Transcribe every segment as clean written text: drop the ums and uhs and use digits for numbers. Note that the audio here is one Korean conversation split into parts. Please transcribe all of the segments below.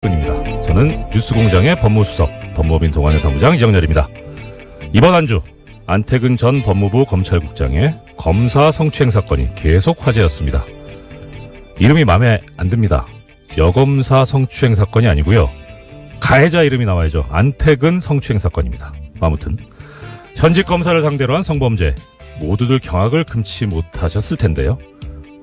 입니다. 저는 뉴스공장의 법무수석, 법무법인 동아내 사무장 이정렬입니다. 이번 한 주 안태근 전 법무부 검찰국장의 검사 성추행 사건이 계속 화제였습니다. 이름이 마음에 안 듭니다. 여검사 성추행 사건이 아니고요. 가해자 이름이 나와야죠. 안태근 성추행 사건입니다. 아무튼 현직 검사를 상대로 한 성범죄, 모두들 경악을 금치 못하셨을 텐데요.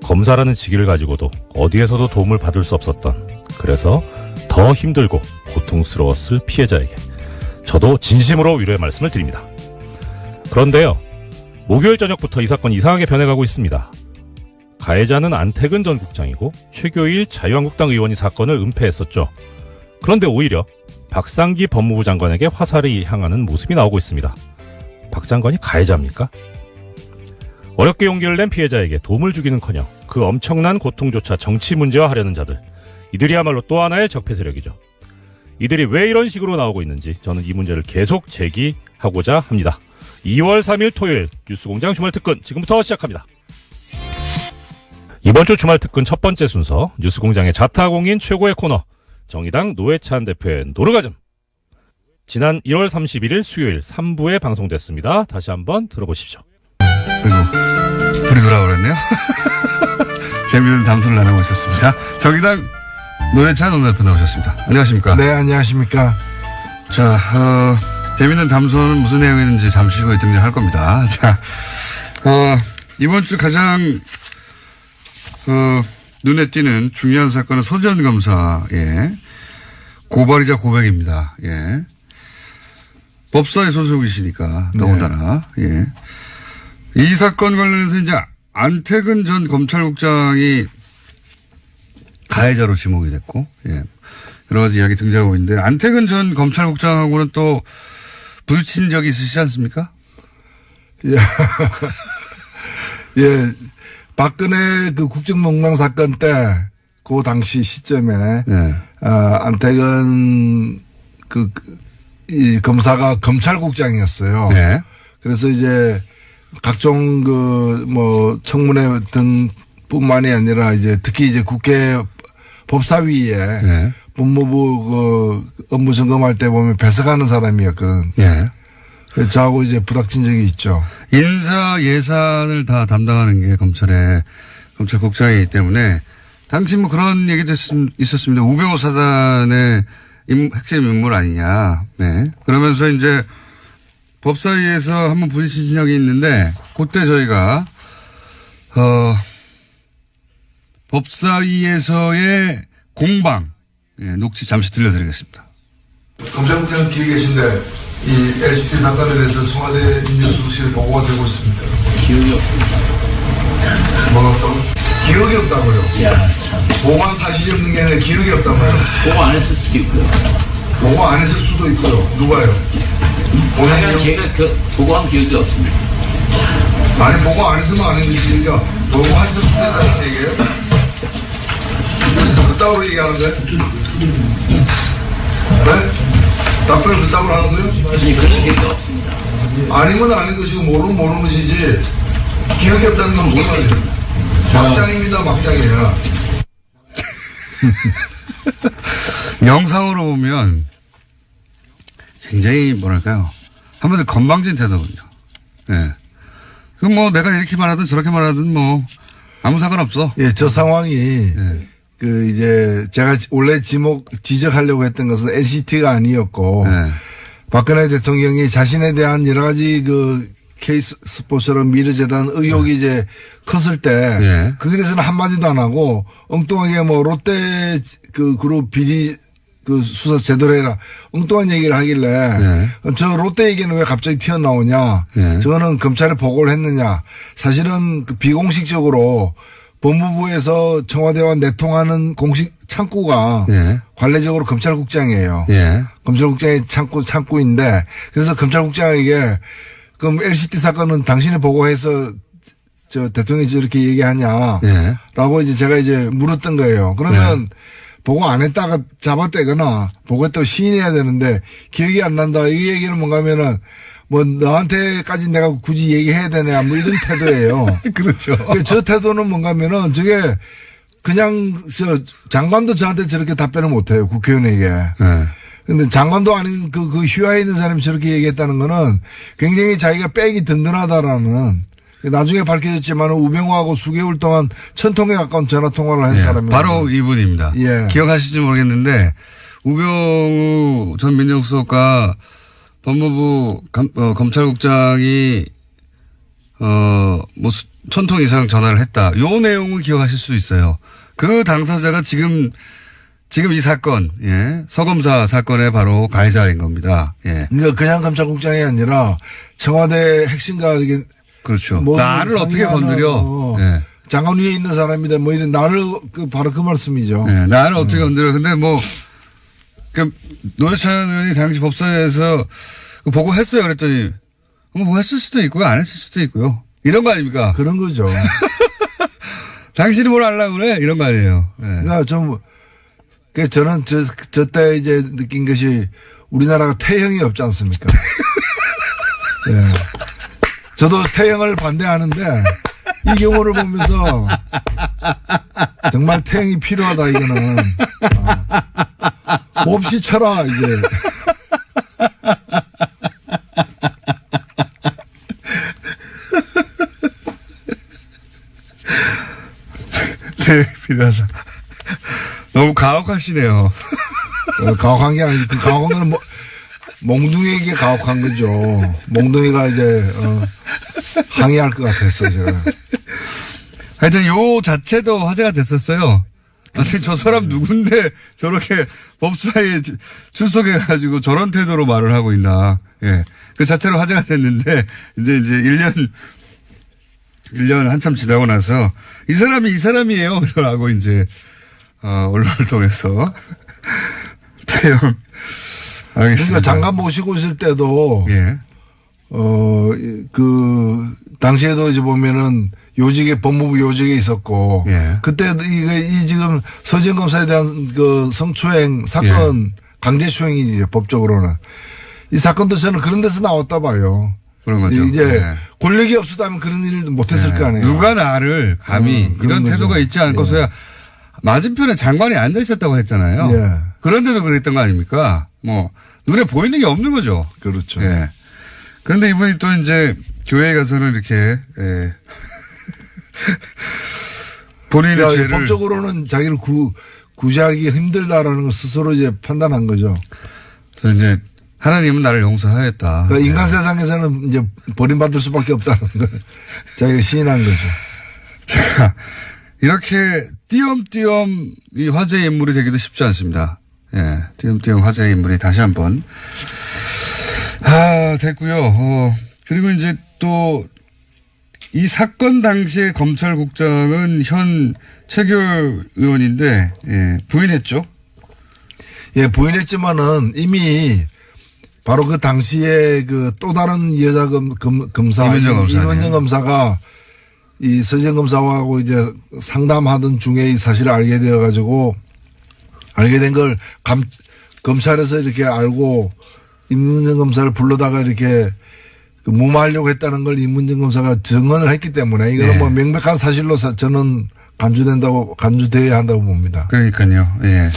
검사라는 직위를 가지고도 어디에서도 도움을 받을 수 없었던, 그래서 더 힘들고 고통스러웠을 피해자에게 저도 진심으로 위로의 말씀을 드립니다. 그런데요, 목요일 저녁부터 이 사건이 이상하게 변해가고 있습니다. 가해자는 안태근 전 국장이고 최교일 자유한국당 의원이 사건을 은폐했었죠. 그런데 오히려 박상기 법무부 장관에게 화살이 향하는 모습이 나오고 있습니다. 박 장관이 가해자입니까? 어렵게 용기를 낸 피해자에게 도움을 주기는커녕 그 엄청난 고통조차 정치 문제화하려는 자들, 이들이야말로 또 하나의 적폐 세력이죠. 이들이 왜 이런 식으로 나오고 있는지 저는 이 문제를 계속 제기하고자 합니다. 2월 3일 토요일 뉴스공장 주말특근 지금부터 시작합니다. 이번 주 주말특근 첫 번째 순서, 뉴스공장의 자타공인 최고의 코너, 정의당 노회찬 대표의 노르가즘. 지난 1월 31일 수요일 3부에 방송됐습니다. 다시 한번 들어보십시오. 아이고, 불이 돌아오랬네요. 재미있는 담소를 나누고 있었습니다. 정의당 노회찬 원내대표 나오셨습니다. 안녕하십니까? 네, 안녕하십니까? 자, 재미있는 담소는 무슨 내용이었는지 잠시 후에 등장할 겁니다. 자, 이번 주 가장 눈에 띄는 중요한 사건은 서 전 검사의 고발이자 고백입니다. 예. 법사위 소속이시니까 더군다나. 네. 예. 이 사건 관련해서 이제 안태근 전 검찰국장이 가해자로 지목이 됐고, 예. 여러 가지 이야기 등장하고 있는데, 안태근 전 검찰국장하고는 또 부딪힌 적이 있으시지 않습니까? 예. 예. 박근혜 그 국정농단 사건 때, 그 당시 시점에, 예. 안태근 이 검사가 검찰국장이었어요. 예. 그래서 이제 각종 청문회 등 뿐만이 아니라 이제 특히 이제 국회 법사위에 예. 법무부 업무 점검할 때 보면 배석하는 사람이었거든. 예. 그래서 저하고 이제 부닥친 적이 있죠. 인사 예산을 다 담당하는 게 검찰국장이기 때문에 당시 뭐 그런 얘기도 있었습니다. 우병우 사단의 핵심 인물 아니냐. 네. 그러면서 이제 법사위에서 한번 부딪힌 적이 있는데 그때 저희가 법사위에서의 공방 녹취 잠시 들려드리겠습니다. 검찰국장 뒤에 계신데 이 LCT 사건에 대해서 청와대 민주수석실에 보고가 되고 있습니다. 기억이 없습니다. 뭐가 없다고? 기억이 없다고요? 야, 참. 보고한 사실이 없는 게 아니라 기억이 없다고요? 보고 안 했을 수도 있고요. 보고 안 했을 수도 있고요. 누가요? 오늘 제가 보고한 기억이 없습니다. 아니 보고 안 했으면 안 했으니까 보고했을 수도 있다는 얘기예요? 그따구로 얘기하는 거예요? 네? 답변을 그따구로 하는 거예요? 아니, 그런 기억이 없습니다. 아닌 건 아닌 것이고 모르는 것이지 기억이 없다는 건 무슨 말이에요? 막장입니다. 막장이야. 영상으로 보면 굉장히 뭐랄까요. 한마디로 건방진 태도군요. 예. 그럼 뭐 내가 이렇게 말하든 저렇게 말하든 뭐 아무 상관없어. 예, 저 상황이 예. 이제 제가 원래 지적하려고 했던 것은 LCT가 아니었고 예. 박근혜 대통령이 자신에 대한 여러 가지 케이스 스포츠처럼 미르재단 의혹이 이제 컸을 때 예. 거기에 대해서는 한마디도 안 하고 엉뚱하게 뭐 롯데 그룹 비리 수사 제대로 해라 엉뚱한 얘기를 하길래 예. 저 롯데 얘기는 왜 갑자기 튀어나오냐 예. 저거는 검찰에 보고를 했느냐 사실은 비공식적으로 법무부에서 청와대와 내통하는 공식 창구가 예. 관례적으로 검찰국장이에요. 예. 검찰국장의 창구인데 그래서 검찰국장에게 그럼 LCT 사건은 당신이 보고해서 저 대통령이 저렇게 얘기하냐 예. 라고 이제 제가 이제 물었던 거예요. 그러면 예. 보고 안 했다가 잡아떼거나 보고했다고 시인해야 되는데 기억이 안 난다. 이 얘기는 뭔가 하면은 뭐 너한테까지 내가 굳이 얘기해야 되냐 뭐 이런 태도예요. 그렇죠. 저 태도는 뭔가 하면은 저게 그냥 장관도 저한테 저렇게 답변을 못해요. 국회의원에게. 네. 근데 장관도 아닌 그 휘하에 있는 사람이 저렇게 얘기했다는 거는 굉장히 자기가 백이 든든하다라는, 나중에 밝혀졌지만 우병우하고 수개월 동안 1000통에 가까운 전화 통화를 한 사람이에요. 바로 이분입니다. 예. 기억하실지 모르겠는데 우병우 전 민정수석과 법무부 검찰국장이 뭐 1000통 이상 전화를 했다. 요 내용을 기억하실 수 있어요. 그 당사자가 지금 이 사건, 예, 서검사 사건의 바로 가해자인 겁니다. 예. 그러니까 그냥 검찰국장이 아니라 청와대 핵심가 이게 그렇죠. 뭐 나를 어떻게 건드려? 예. 장관 위에 있는 사람이다. 뭐 이런 나를 바로 그 말씀이죠. 예. 나를 어떻게 건드려? 근데 뭐 노회찬 의원이 당시 법사위에서 보고했어요. 그랬더니 뭐 했을 수도 있고요, 안 했을 수도 있고요. 이런 거 아닙니까? 그런 거죠. 당신이 뭘 하려고 그래? 이런 거 아니에요. 예. 그러니까 저는 저때 이제 느낀 것이 우리나라가 태형이 없지 않습니까? 예. 저도 태형을 반대하는데 이 경우를 보면서 정말 태형이 필요하다 이거는. 몹시 쳐라 이제. 네, 필요하다. 너무 가혹하시네요. 가혹한 게 아니고 그 가혹한 거는 몽둥이에게 가혹한 거죠. 몽둥이가 이제 항의할 것 같았어요 제가. 하여튼 요 자체도 화제가 됐었어요. 아니 저 사람 누군데 저렇게 법사위에 출석해가지고 저런 태도로 말을 하고 있나. 예. 그 자체로 화제가 됐는데 이제 1년 한참 지나고 나서 이 사람이에요. 라고 이제 언론을 통해서 태형. 알겠습니다. 그러니까 장관 모시고 있을 때도 예. 당시에도 이제 보면은 요직에 법무부 요직에 있었고 예. 그때 이 지금 서지현 검사에 대한 그 성추행 사건 예. 강제추행이지 법적으로는 이 사건도 저는 그런 데서 나왔다 봐요. 그런 거죠. 이제 예. 권력이 없었다면 그런 일을 못했을 거 아니에요. 누가 나를 감히 이런 거죠. 태도가 있지 않고서야 예. 맞은편에 장관이 앉아 있었다고 했잖아요. 예. 그런데도 그랬던 거 아닙니까? 뭐 눈에 보이는 게 없는 거죠. 그렇죠. 예. 그런데 이분이 또 이제 교회에 가서는 이렇게 예. 본인의 죄를 법적으로는 자기를 구제하기 힘들다라는 걸 스스로 이제 판단한 거죠. 그래서 이제 하나님은 나를 용서하였다. 그러니까 인간 예. 세상에서는 이제 버림받을 수밖에 없다는 걸 자기가 시인한 거죠. 자, 이렇게 띄엄띄엄 이 화제의 인물이 되기도 쉽지 않습니다. 예. 띄엄띄엄 화제의 인물이 다시 한번. 됐고요. 그리고 이제 또 이 사건 당시에 검찰국장은 현 최규 의원인데, 예, 부인했죠? 예, 부인했지만은 이미 바로 그 당시에 그 또 다른 여자 검사, 이문정 검사가 이 서지현 검사하고 이제 상담하던 중에 이 사실을 알게 되어가지고 알게 된 걸 검찰에서 이렇게 알고 이문정 검사를 불러다가 이렇게 무마하려고 했다는 걸 이문정 검사가 증언을 했기 때문에 이거는 네. 뭐 명백한 사실로 저는 간주돼야 한다고 봅니다. 그러니까요. 예.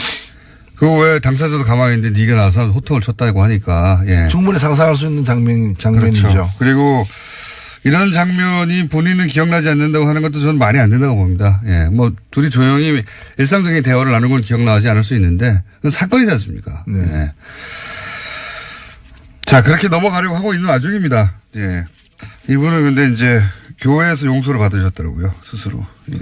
그 왜 당사자도 가만히 있는데 네가 나와서 호통을 쳤다고 하니까. 예. 충분히 상상할 수 있는 장면이죠. 그렇죠. 그리고 이런 장면이 본인은 기억나지 않는다고 하는 것도 저는 말이 안 된다고 봅니다. 예. 뭐 둘이 조용히 일상적인 대화를 나누는 건 기억나지 않을 수 있는데 그건 사건이지 않습니까? 네. 예. 자, 그렇게 넘어가려고 하고 있는 와중입니다. 예. 이분은 근데 이제 교회에서 용서를 받으셨더라고요, 스스로. 예.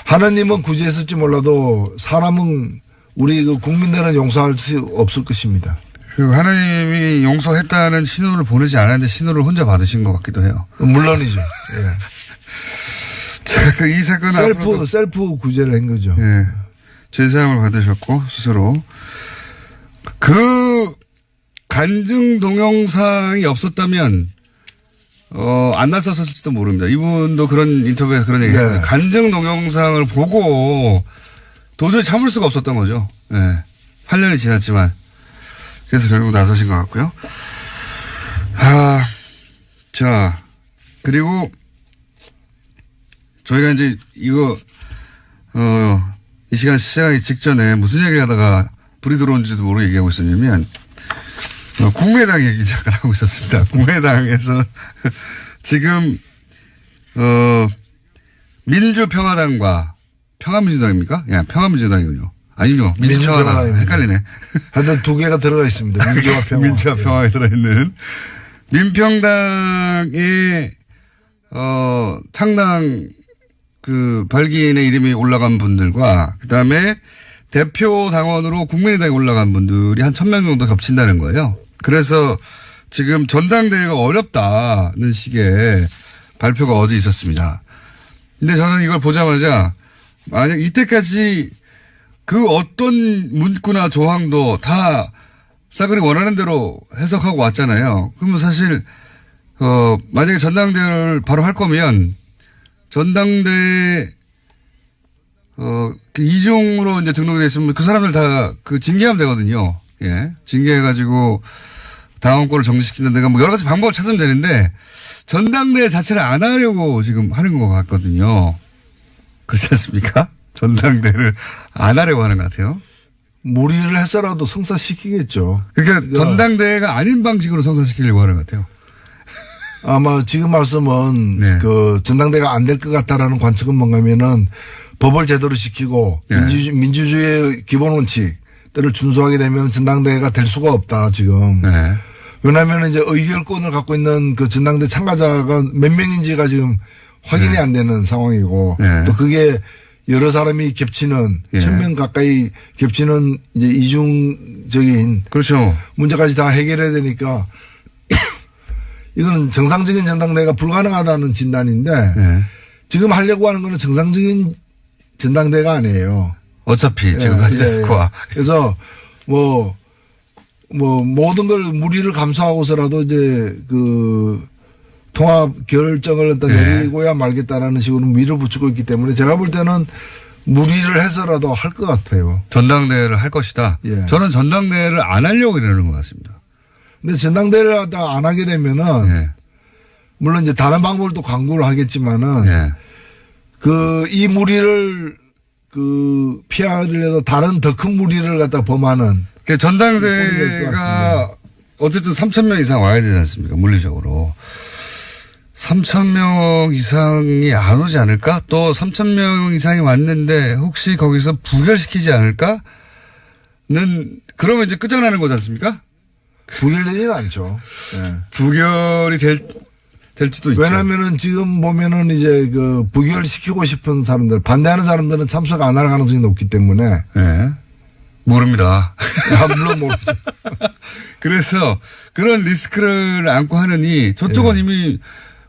하나님은 구제했을지 몰라도 사람은 우리 그 국민들은 용서할 수 없을 것입니다. 그리고 하나님이 용서했다는 신호를 보내지 않았는데 신호를 혼자 받으신 것 같기도 해요. 물론이죠. 예. 자, 이 사건은 셀프 구제를 한 거죠. 예. 제사함을 받으셨고, 스스로. 그 간증 동영상이 없었다면, 안 나섰을지도 모릅니다. 이분도 그런 인터뷰에서 그런 얘기 했어요. 네. 간증 동영상을 보고 도저히 참을 수가 없었던 거죠. 예. 8년이 지났지만. 그래서 결국 나서신 것 같고요. 자, 그리고 저희가 이제 이거, 이 시간 시작하기 직전에 무슨 얘기를 하다가 불이 들어온지도 모르고 얘기하고 있었냐면 국민의당 얘기 잠깐 하고 있었습니다. 국민의당에서 지금 민주평화당과 평화민주당입니까? 예, 평화민주당이군요. 아니죠. 민주평화당. 헷갈리네. 하여튼 두 개가 들어가 있습니다. 민주와 평화. 민주와 평화에 들어있는 민평당의 창당 발기인의 이름이 올라간 분들과 그다음에 대표 당원으로 국민의당에 올라간 분들이 한 1,000명 정도 겹친다는 거예요. 그래서 지금 전당대회가 어렵다는 식의 발표가 어제 있었습니다. 근데 저는 이걸 보자마자 만약 이때까지 그 어떤 문구나 조항도 다 싸그리 원하는 대로 해석하고 왔잖아요. 그러면 사실 만약에 전당대회를 바로 할 거면 전당대회 이중으로 이제 등록이 됐으면 그 사람들 다 징계하면 되거든요. 예. 징계해가지고 당원권을 정지시키는 데가 뭐 여러 가지 방법을 찾으면 되는데 전당대회 자체를 안 하려고 지금 하는 것 같거든요. 그렇지 않습니까? 전당대회를 안 하려고 하는 것 같아요. 무리를 해서라도 성사시키겠죠. 그러니까 전당대회가 아닌 방식으로 성사시키려고 하는 것 같아요. 아마 지금 말씀은 네. 전당대회가 안 될 것 같다라는 관측은 뭔가면은 법을 제대로 지키고 네. 민주주의의 기본 원칙들을 준수하게 되면 전당대회가 될 수가 없다 지금. 네. 왜냐하면 이제 의결권을 갖고 있는 그 전당대 참가자가 몇 명인지가 지금 확인이 네. 안 되는 상황이고 네. 또 그게 여러 사람이 겹치는 예. 1,000명 가까이 겹치는 이제 이중적인 그렇죠. 문제까지 다 해결해야 되니까 이거는 정상적인 전당대회가 불가능하다는 진단인데 네. 지금 하려고 하는 거는 정상적인 전당대회가 아니에요. 어차피 지금 현재 스코어. 그래서 모든 걸 무리를 감수하고서라도 이제 통합 결정을 일단 내리고야 말겠다라는 식으로 밀어붙이고 있기 때문에 제가 볼 때는 무리를 해서라도 할 것 같아요. 전당대회를 할 것이다. 예. 저는 전당대회를 안 하려고 이러는 것 같습니다. 근데 전당대회를 하다 안 하게 되면은 예. 물론 이제 다른 방법을 또 강구를 하겠지만은 예. 이 무리를 피하려도 다른 더 큰 무리를 갖다 범하는. 그 전당대회가 어쨌든 3,000명 이상 와야 되지 않습니까? 물리적으로. 3,000명 이상이 안 오지 않을까? 또 3,000명 이상이 왔는데 혹시 거기서 부결시키지 않을까? 그러면 이제 끝장나는 거지 않습니까? 부결되지는 않죠. 네. 부결이 될지도 있죠. 왜냐면은 지금 보면은 이제 부결시키고 싶은 사람들, 반대하는 사람들은 참석 안 할 가능성이 높기 때문에. 네. 모릅니다. 물론 모르죠. 그래서 그런 리스크를 안고 하느니 저쪽은 이미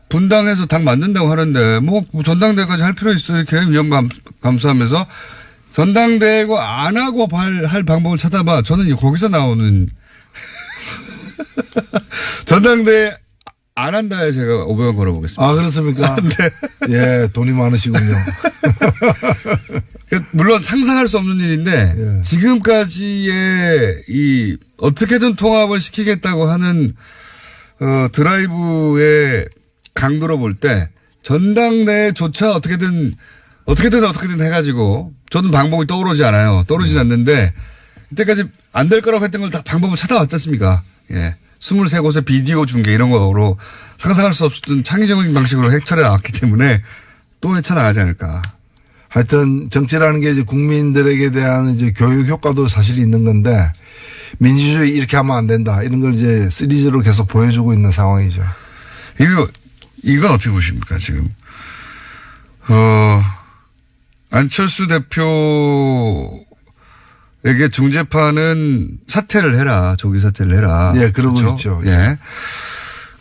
분당해서 당 만든다고 하는데 뭐 전당대회까지 할 필요 있어요. 이렇게 위험 감수하면서 전당대회가 안 하고 할 방법을 찾아봐. 저는 거기서 나오는 전당대회 안 한다에 제가 500원 걸어보겠습니다. 아, 그렇습니까? 네. 예, 돈이 많으시군요. 물론 상상할 수 없는 일인데 예. 지금까지의 어떻게든 통합을 시키겠다고 하는 드라이브의 강도로 볼 때 전당대회조차 어떻게든 해가지고 저는 방법이 떠오르지 않아요. 떠오르지 않는데 이때까지 안 될 거라고 했던 걸 다 방법을 찾아왔지 않습니까? 예. 23곳의 비디오 중계 이런 거로 상상할 수 없었던 창의적인 방식으로 해철해 나왔기 때문에 또 헤쳐나가지 않을까. 하여튼 정치라는 게 이제 국민들에게 대한 이제 교육 효과도 사실 있는 건데 민주주의 이렇게 하면 안 된다. 이런 걸 이제 시리즈로 계속 보여주고 있는 상황이죠. 이건 어떻게 보십니까, 지금? 안철수 대표에게 중재파는 사퇴를 해라. 조기 사퇴를 해라. 예, 그러고 그렇죠? 있죠. 예.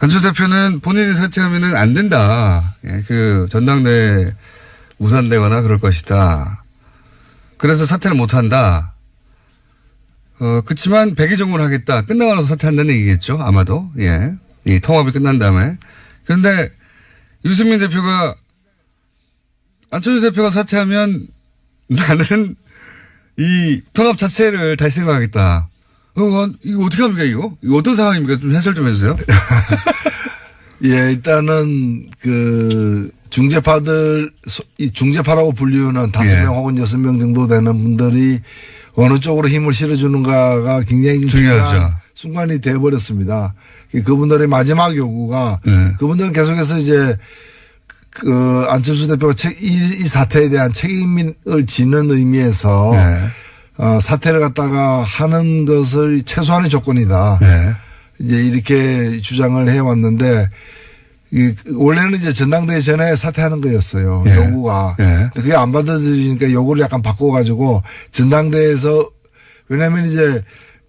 안철수 대표는 본인이 사퇴하면은 안 된다. 예, 전당대회 무산되거나 그럴 것이다. 그래서 사퇴를 못 한다. 그렇지만 백의종군을 하겠다. 끝나고 나서 사퇴한다는 얘기겠죠. 아마도. 예. 이 통합이 끝난 다음에. 그런데 유승민 대표가 안철수 대표가 사퇴하면 나는 이 통합 자체를 다시 생각하겠다. 이거 어떻게 합니까, 이거? 이거 어떤 상황입니까? 좀 해설 좀 해주세요. 예, 일단은 이 중재파라고 불리우는 5명 혹은 6명 정도 되는 분들이 어느 쪽으로 힘을 실어주는가가 굉장히 중요한 순간이 되어버렸습니다. 그분들의 마지막 요구가 그분들은 계속해서 이제 그 안철수 대표가 이 사태에 대한 책임을 지는 의미에서 사태를 갖다가 하는 것을 최소한의 조건이다. 이제 이렇게 주장을 해왔는데 원래는 이제 전당대회 전에 사퇴하는 거였어요. 요구가. 그게 안 받아들이니까 요구를 약간 바꿔가지고 전당대회에서 왜냐하면 이제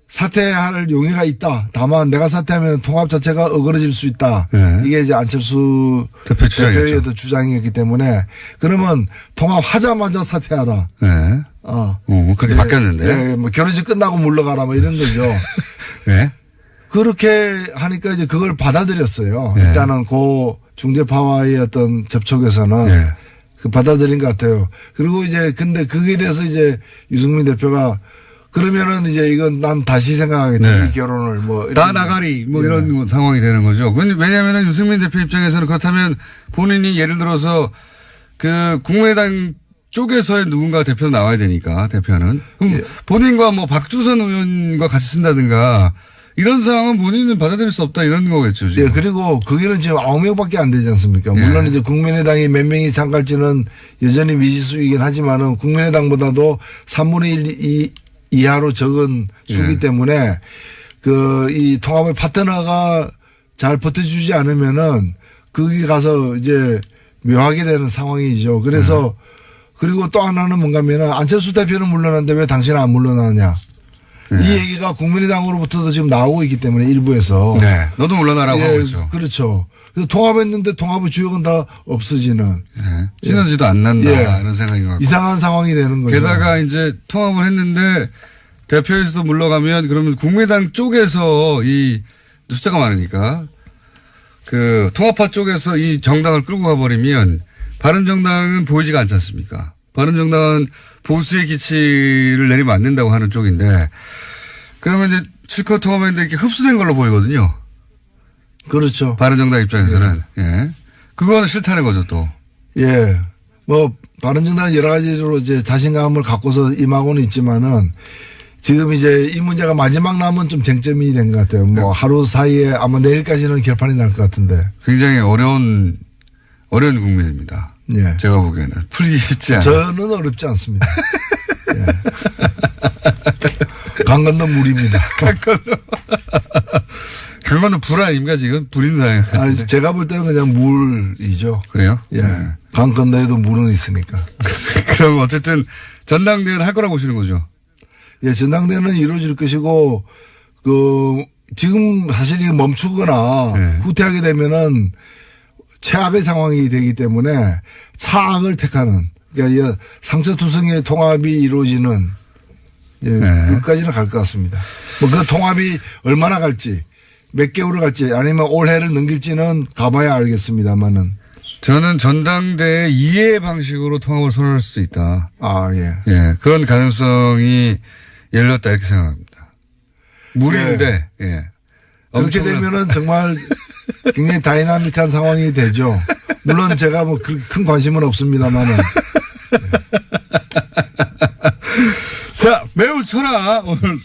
사퇴할 용의가 있다. 다만 내가 사퇴하면 통합 자체가 어그러질 수 있다. 이게 이제 안철수 대표의 주장이었기 때문에 그러면 통합하자마자 사퇴하라. 그렇게 바뀌었는데. 뭐 결혼식 끝나고 물러가라 뭐 이런 거죠. 그렇게 하니까 이제 그걸 받아들였어요. 일단은 그 중재파와의 어떤 접촉에서는 그 받아들인 것 같아요. 그리고 이제 근데 그게 대해서 이제 유승민 대표가 그러면은 이제 이건 난 다시 생각하겠다. 이 결혼을 뭐. 다 나가리 뭐 이런 상황이 되는 거죠. 왜냐하면 유승민 대표 입장에서는 그렇다면 본인이 예를 들어서 그 국민의당 쪽에서의 누군가 대표 나와야 되니까 대표는. 그럼 본인과 뭐 박주선 의원과 같이 쓴다든가 이런 상황은 본인은 받아들일 수 없다 이런 거겠죠. 지금. 그리고 거기는 지금 9명밖에 안 되지 않습니까? 물론 이제 국민의당이 몇 명이 참갈지는 여전히 미지수이긴 하지만은 국민의당보다도 3분의 1 이하로 적은 수기 때문에 이 통합의 파트너가 잘 버텨주지 않으면은 거기 가서 이제 묘하게 되는 상황이죠. 그래서 그리고 또 하나는 뭔가 하면은 안철수 대표는 물러났는데 왜 당신은 안 물러나냐. 이 얘기가 국민의당으로부터도 지금 나오고 있기 때문에 일부에서. 너도 물러나라고 하고 있죠. 그렇죠. 그래서 통합했는데 통합의 주역은 다 없어지는. 시너지도 안 난다. 이런 생각인 것 같고. 이상한 상황이 되는 거죠. 게다가 이제 통합을 했는데 대표에서 물러가면 그러면 국민의당 쪽에서 이 숫자가 많으니까 그 통합파 쪽에서 이 정당을 끌고 가버리면 바른정당은 보이지가 않지 않습니까? 바른정당은 보수의 기치를 내리면 안 된다고 하는 쪽인데 그러면 이제 실컷 통합했는데 이렇게 흡수된 걸로 보이거든요. 그렇죠. 바른정당 입장에서는. 그거는 싫다는 거죠 또. 뭐 바른정당은 여러 가지로 이제 자신감을 갖고서 임하고는 있지만은 지금 이제 이 문제가 마지막 남은 좀 쟁점이 된 것 같아요. 뭐 하루 사이에 아마 내일까지는 결판이 날 것 같은데. 굉장히 어려운 국면입니다. 제가 보기에는 풀기 쉽지 않아요. 저는 어렵지 않습니다. 강 건너 물입니다. 강 건너 불 아닙니까 지금? 불인 상황. 제가 볼 때는 그냥 물이죠. 그래요? 강 건너에도 물은 있으니까. 그럼 어쨌든 전당대회는 할 거라고 보시는 거죠? 전당대회는 이루어질 것이고 지금 사실 이게 멈추거나 후퇴하게 되면은 최악의 상황이 되기 때문에 차악을 택하는 그러니까 상처투성이의 통합이 이루어지는 그까지는 갈 것 같습니다. 뭐 그 통합이 얼마나 갈지 몇 개월을 갈지 아니면 올해를 넘길지는 가봐야 알겠습니다만은 저는 전당대회 이해 방식으로 통합을 선언할 수도 있다. 그런 가능성이 열렸다 이렇게 생각합니다. 무리인데 그렇게 되면은 정말 굉장히 다이나믹한 상황이 되죠. 물론 제가 뭐 큰 관심은 없습니다만은. 자, 매우 쳐라. 오늘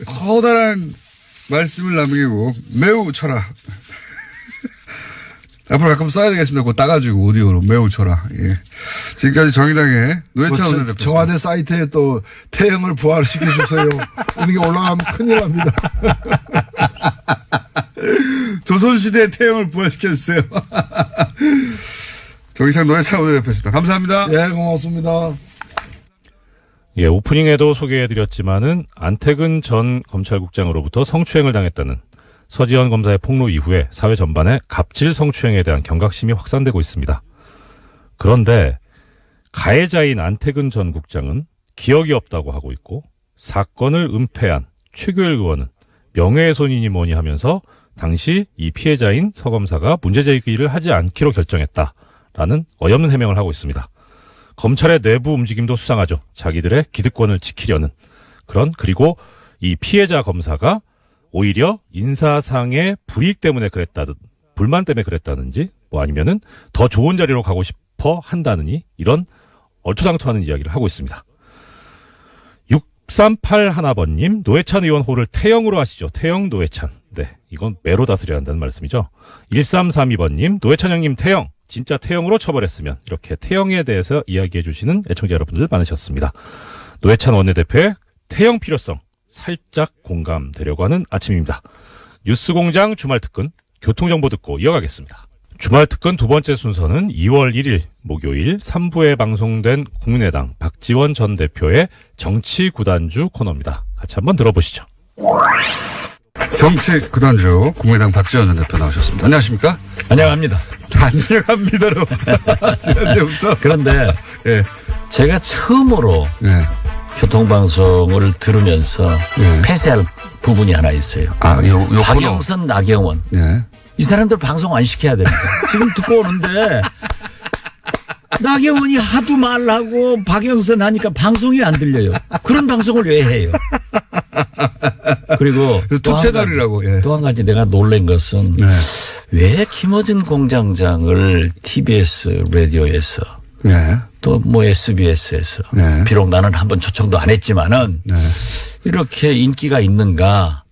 커다란 말씀을 남기고 매우 쳐라. 앞으로 가끔 써야 되겠습니다. 그거 따가지고 오디오로 매우 쳐라. 지금까지 정의당의 노회찬 원내대표. 청와대 사이트에 또 태형을 부활시켜 주세요. 이런 게 올라가면 큰일 납니다. 조선시대 태형을 부활시켜 주세요. 정의당 노회찬 원내대표였습니다. 감사합니다. 고맙습니다. 오프닝에도 소개해드렸지만은 안태근 전 검찰국장으로부터 성추행을 당했다는 서지현 검사의 폭로 이후에 사회 전반에 갑질 성추행에 대한 경각심이 확산되고 있습니다. 그런데 가해자인 안태근 전 국장은 기억이 없다고 하고 있고 사건을 은폐한 최규일 의원은 명예훼손이니 뭐니 하면서 당시 이 피해자인 서 검사가 문제제기를 하지 않기로 결정했다라는 어이없는 해명을 하고 있습니다. 검찰의 내부 움직임도 수상하죠. 자기들의 기득권을 지키려는 그리고 이 피해자 검사가 오히려 인사상의 불이익 때문에 그랬다는 불만 때문에 그랬다는지 뭐 아니면은 더 좋은 자리로 가고 싶어 한다느니 이런 얼토당토하는 이야기를 하고 있습니다. 6381번님, 노회찬 의원 호를 태영으로 하시죠. 태영 노회찬. 네, 이건 매로 다스려야 한다는 말씀이죠. 1332번님, 노회찬 형님 태영. 진짜 태영으로 처벌했으면. 이렇게 태영에 대해서 이야기해 주시는 애청자 여러분들 많으셨습니다. 노회찬 원내대표의 태영 필요성 살짝 공감되려고 하는 아침입니다. 뉴스공장 주말특근 교통정보 듣고 이어가겠습니다. 주말특근 두 번째 순서는 2월 1일 목요일 3부에 방송된 국민의당 박지원 전 대표의 정치구단주 코너입니다. 같이 한번 들어보시죠. 정치구단주 국민의당 박지원 전 대표 나오셨습니다. 안녕하십니까? 안녕합니다. 안녕합니다로. 지난주부터. 그런데 예. 제가 처음으로 예. 교통방송을 들으면서 예. 폐쇄할 부분이 하나 있어요. 요 박영선, 나경원. 예. 이 사람들 방송 안 시켜야 됩니다. 지금 듣고 오는데 나경원이 하도 말하고 박영선 하니까 방송이 안 들려요. 그런 방송을 왜 해요? 그리고 또 채널이라고. 예. 또 한 가지 내가 놀란 것은 네. 왜 김어준 공장장을 TBS 라디오에서 예. 또 뭐 SBS에서 네. 비록 나는 한번 초청도 안 했지만은 네. 이렇게 인기가 있는가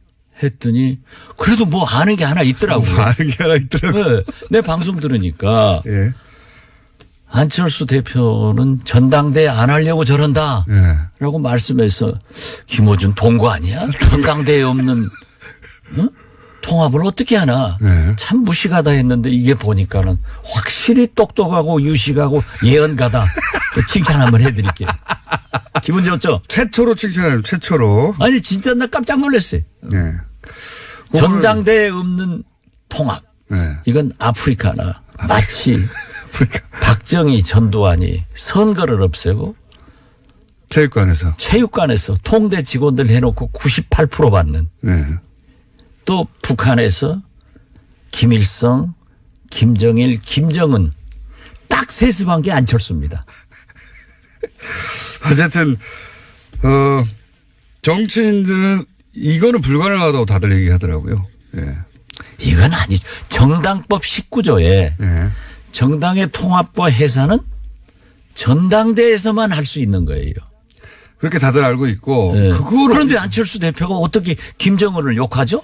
했더니 그래도 뭐 아는 게 하나 있더라고요. 아는 게 하나 있더라고요. 네. 내 방송 들으니까 예. 안철수 대표는 전당대회 안 하려고 저런다 예. 라고 말씀해서 김어준 동거 아니야? 전당대회 없는 응? 통합을 어떻게 하나. 네. 참 무식하다 했는데 이게 보니까는 확실히 똑똑하고 유식하고 예언가다. 칭찬 한번 해드릴게요. 기분 좋죠? 최초로 칭찬해요. 최초로. 아니 진짜 나 깜짝 놀랐어요. 네. 전당대회 없는 통합. 네. 이건 아프리카나 마치 박정희 전두환이 선거를 없애고 체육관에서 통대 직원들 해놓고 98% 받는. 네. 또 북한에서 김일성, 김정일, 김정은 딱 세습한 게 안철수입니다. 어쨌든 정치인들은 이거는 불가능하다고 다들 얘기하더라고요. 예. 이건 아니죠. 정당법 19조에 예. 정당의 통합과 해산은 전당대회에서만 할 수 있는 거예요. 그렇게 다들 알고 있고 네. 그거를 그런데 안철수 대표가 어떻게 김정은을 욕하죠?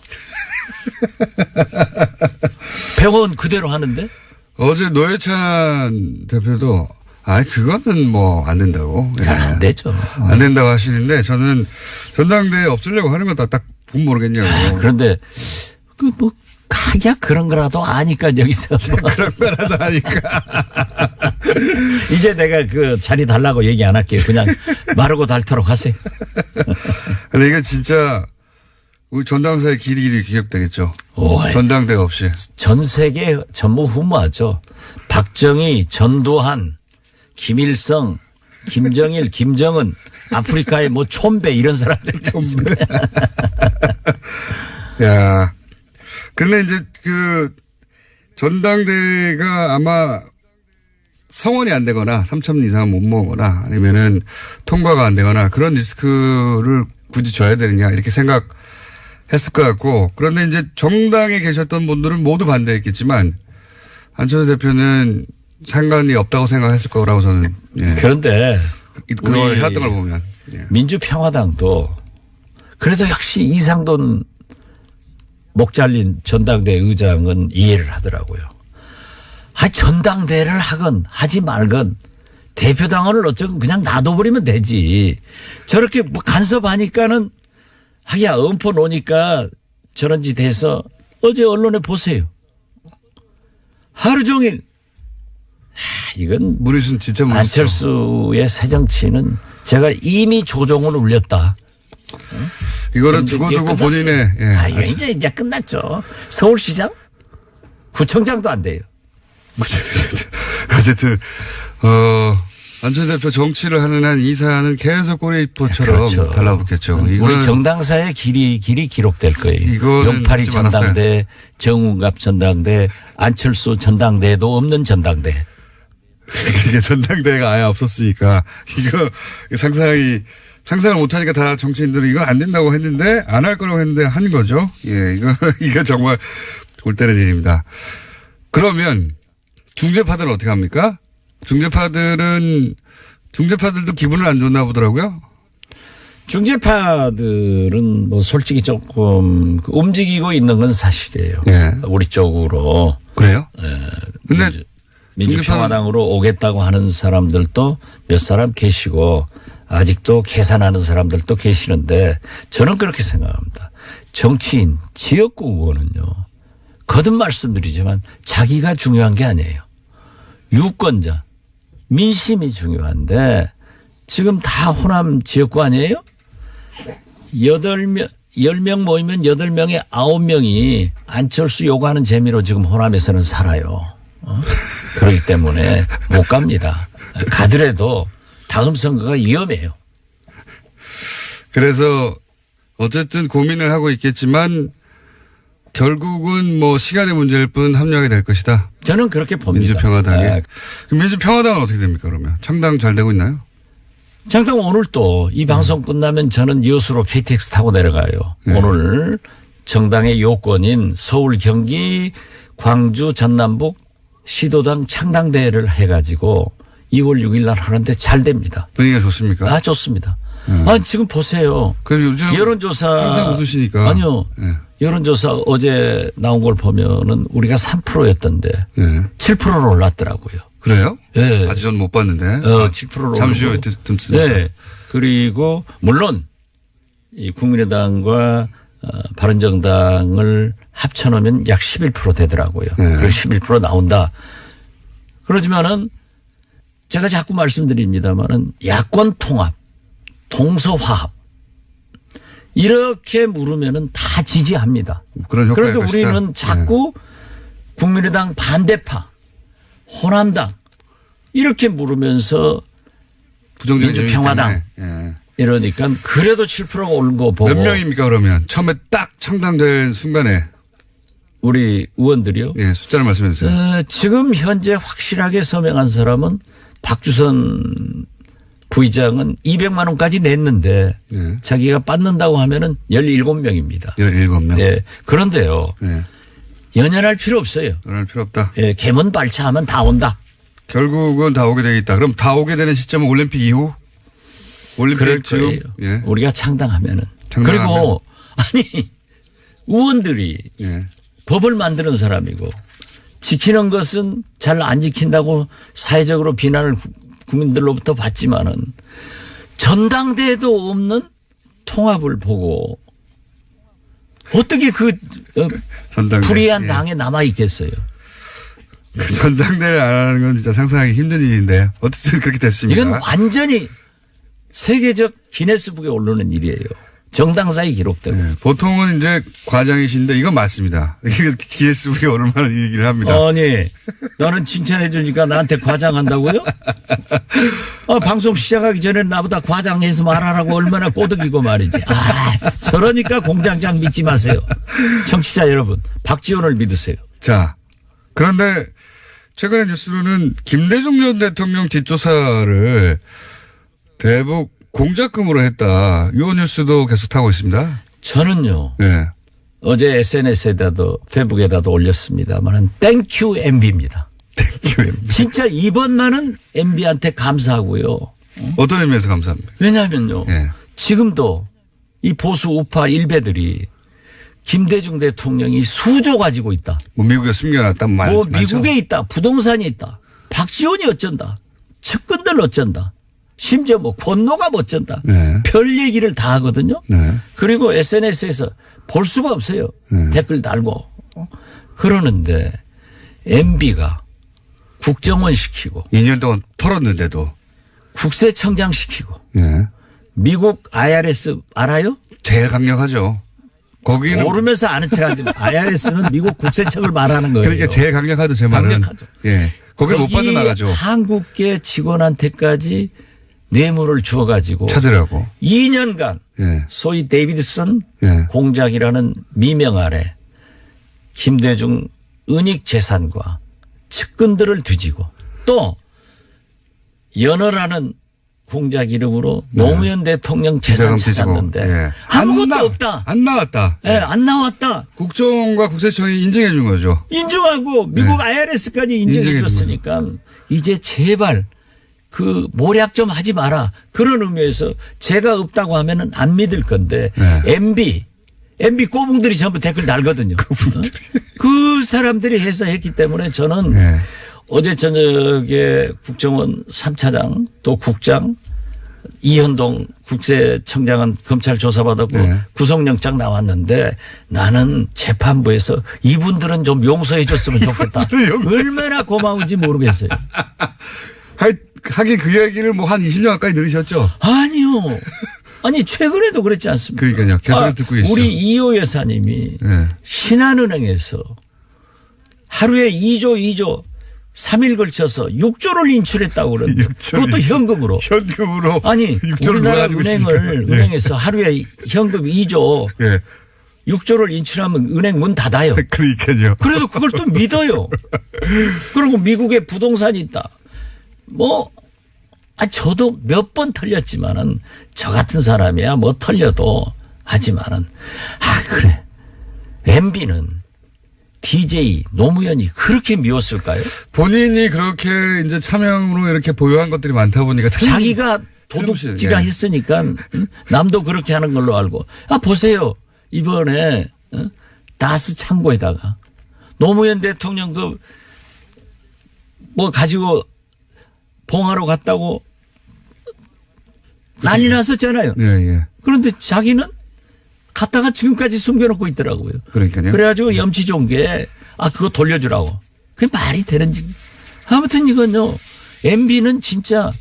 병원 그대로 하는데? 어제 노회찬 대표도 그거는 뭐 안 된다고. 예. 안 되죠. 안 된다고 하시는데 저는 전당대회 없애려고 하는 건 딱 보면 모르겠냐고. 그런데 그 뭐 가야 그런 거라도 아니까 여기서 그런 거라도 아니까. 이제 내가 그 자리 달라고 얘기 안 할게요. 그냥 마르고 닳도록 하세요. 근데 이거 진짜 우리 전당사의 길이 기억되겠죠. 오이. 전당대회 없이. 전 세계 전무후무하죠. 박정희, 전두환, 김일성, 김정일, 김정은, 아프리카의 뭐 촌배 이런 사람들이 있습니다. 야, 근데 이제 그 전당대회가 아마 성원이 안 되거나 3,000 이상 못 모으거나 아니면은 통과가 안 되거나 그런 리스크를 굳이 져야 되느냐 이렇게 생각했을 것 같고, 그런데 이제 정당에 계셨던 분들은 모두 반대했겠지만 안철수 대표는 상관이 없다고 생각했을 거라고 저는. 예. 그런데 그동안 해왔던 걸 보면. 예. 민주평화당도 그래도 역시 이상돈 목 잘린 전당대 의장은 이해를 하더라고요. 전당대회를 하건 하지 말건 대표당원을 어쩌건 그냥 놔둬버리면 되지. 저렇게 뭐 간섭하니까는 엄포 놓으니까 저런 짓 해서 어제 언론에 보세요. 하루 종일. 이건 무리순 진짜 무리수. 안철수의 새정치는 제가 이미 조종을 울렸다. 이거는 두고두고 본인의. 예. 이제 끝났죠. 서울시장? 구청장도 안 돼요. 어쨌든, 안철수 대표 정치를 하는 한 이 사안은 계속 꼬리포처럼 그렇죠. 달라붙겠죠. 우리 정당사의 길이 기록될 거예요. 용팔이 전당대, 정운갑 전당대, 안철수 전당대도 없는 전당대. 이게 전당대회가 아예 없었으니까 이거 상상을 못하니까 다 정치인들은 이거 안 된다고 했는데 안 할 거라고 했는데 한 거죠. 예, 이거 정말 골 때리는 일입니다. 그러면 중재파들은 어떻게 합니까? 중재파들도 기분을 안 좋나 보더라고요. 중재파들은 뭐 솔직히 조금 움직이고 있는 건 사실이에요. 예. 우리 쪽으로. 그래요? 근데 민주평화당으로 오겠다고 하는 사람들도 몇 사람 계시고 아직도 계산하는 사람들도 계시는데 저는 그렇게 생각합니다. 정치인, 지역구 의원은요. 거듭 말씀드리지만 자기가 중요한 게 아니에요. 유권자, 민심이 중요한데 지금 다 호남 지역구 아니에요? 10명 모이면 8명에 9명이 안철수 요구하는 재미로 지금 호남에서는 살아요. 그렇기 때문에 못 갑니다. 가더라도 다음 선거가 위험해요. 그래서 어쨌든 고민을 하고 있겠지만 결국은 뭐 시간의 문제일 뿐 합류하게 될 것이다. 저는 그렇게 봅니다. 민주평화당이. 그럼 민주평화당은 어떻게 됩니까 그러면? 창당 잘 되고 있나요? 장당 오늘 또 이 방송 끝나면 저는 여수로 KTX 타고 내려가요. 오늘 정당의 요건인 서울, 경기, 광주, 전남북 시도당 창당대회를 해가지고 2월 6일 날 하는데 잘 됩니다. 분위기가 좋습니까? 아, 좋습니다. 지금 보세요. 요즘 여론조사. 항상 웃으시니까. 아니요. 네. 여론조사 어제 나온 걸 보면은 우리가 3%였던데 7%로 올랐더라고요. 그래요? 네. 아직 전 못 봤는데. 7%로. 잠시 후에 듣습니다. 네. 그리고 물론 이 국민의당과 바른정당을 합쳐놓으면 약 11% 되더라고요. 네. 그리고 11% 나온다. 그러지만은 제가 자꾸 말씀드립니다만은 야권 통합, 동서화합 이렇게 물으면은 다 지지합니다. 그런 효과가 그런데 우리는 자꾸 국민의당 반대파, 호남당 이렇게 물으면서 민주평화당 이러니까 그래도 7%가 오른 거 보고 몇 명입니까 그러면? 처음에 딱 창당될 순간에. 우리 의원들이요? 예, 숫자를 말씀해 주세요. 지금 현재 확실하게 서명한 사람은 박주선 부의장은 200만 원까지 냈는데 자기가 받는다고 하면은 17명입니다. 17명. 예. 그런데요. 연연할 필요 없어요. 연연할 필요 없다. 예, 개문 발차하면 다 온다. 결국은 다 오게 되겠다. 그럼 다 오게 되는 시점은 올림픽 이후? 올림픽 지금 예. 우리가 창당하면은. 창당하면. 그리고 아니 의원들이 법을 만드는 사람이고 지키는 것은 잘 안 지킨다고 사회적으로 비난을 국민들로부터 받지만은 전당대회도 없는 통합을 보고 어떻게 그 불의한 당에 남아 있겠어요. 그 전당대회를 안 하는 건 진짜 상상하기 힘든 일인데 어쨌든 그렇게 됐습니다. 이건 완전히 세계적 기네스북에 오르는 일이에요. 정당사에 기록되고. 네, 보통은 이제 과장이신데 이건 맞습니다. 기네스북에 오를 만한 얘기를 합니다. 아니 나는 칭찬해 주니까 나한테 과장한다고요? 방송 시작하기 전에 나보다 과장해서 말하라고 얼마나 꼬드기고 말이지. 저러니까 공장장 믿지 마세요. 청취자 여러분 박지원을 믿으세요. 자 그런데 최근의 뉴스로는 김대중 전 대통령 뒷조사를 대북 공작금으로 했다. 이 뉴스도 계속 타고 있습니다. 저는요. 네. 어제 SNS에다도 페북에다도 올렸습니다만은 땡큐 MB입니다. 땡큐 MB. 진짜 이번만은 MB한테 감사하고요. 어떤 의미에서 감사합니까? 왜냐하면요. 지금도 이 보수 우파 일베들이 김대중 대통령이 수조 가지고 있다. 뭐 미국에 숨겨놨다. 뭐 미국에 있다. 부동산이 있다. 박지원이 어쩐다. 측근들 어쩐다. 심지어 뭐 권노가 어쩐다. 별 얘기를 다 하거든요. 그리고 SNS에서 볼 수가 없어요. 댓글 달고. 그러는데 MB가 국정원 시키고 2년 동안 털었는데도 국세청장 시키고 미국 IRS 알아요? 제일 강력하죠. 거기는 모르면서 아는 척하지 마. IRS는 미국 국세청을 말하는 거예요. 그러니까 제일 강력하죠. 제 말은. 강력하죠. 예. 거기를 못 빠져나가죠. 한국계 직원한테까지 뇌물을 주어가지고 찾으라고 2년간 소위 데이비드슨 공작이라는 미명 아래 김대중 은닉 재산과 측근들을 뒤지고 또 연어라는 공작 이름으로 노무현 대통령 재산 찾았는데 예. 아무것도 없다. 안 나왔다. 예, 안 나왔다. 국정원과 국세청이 인정해 준 거죠. 인정하고 미국 IRS까지 인정해 줬으니까 이제 제발 그 모략 좀 하지 마라. 그런 의미에서 제가 없다고 하면은 안 믿을 건데 MB 꼬붕들이 전부 댓글 달거든요. 그 사람들이 해서 했기 때문에 저는 어제 저녁에 국정원 3차장 또 국장 이현동 국세청장은 검찰 조사받았고 구속영장 나왔는데 나는 재판부에서 이분들은 좀 용서해 줬으면 좋겠다. 얼마나 고마운지 모르겠어요. 하긴 그 얘기를 뭐 한 20년 가까이 들으셨죠? 아니요. 아니 최근에도 그랬지 않습니까? 그러니까요. 계속 듣고 계시죠. 우리 이호 여사님이 신한은행에서 하루에 2조 3일 걸쳐서 6조를 인출했다고 그러는데 그것도 현금으로. 현금으로. 아니 우리나라 은행에서 하루에 현금 2조 6조를 인출하면 은행 문 닫아요. 그러니까요. 그래도 그걸 또 믿어요. 그리고 미국에 부동산이 있다. 저도 몇 번 털렸지만은 저 같은 사람이야 뭐 털려도 하지만은 그래. MB는 DJ 노무현이 그렇게 미웠을까요? 본인이 그렇게 이제 차명으로 이렇게 보유한 것들이 많다 보니까 자기가 도둑질을 했으니까 남도 그렇게 하는 걸로 알고. 보세요. 이번에 다스 창고에다가 노무현 대통령 가지고 봉하러 갔다고 난리 났었잖아요. 그런데 자기는 갔다가 지금까지 숨겨놓고 있더라고요. 그러니까요. 그래가지고 염치 좋은 게 그거 돌려주라고. 그게 말이 되는지. 아무튼 이건요. MB는 진짜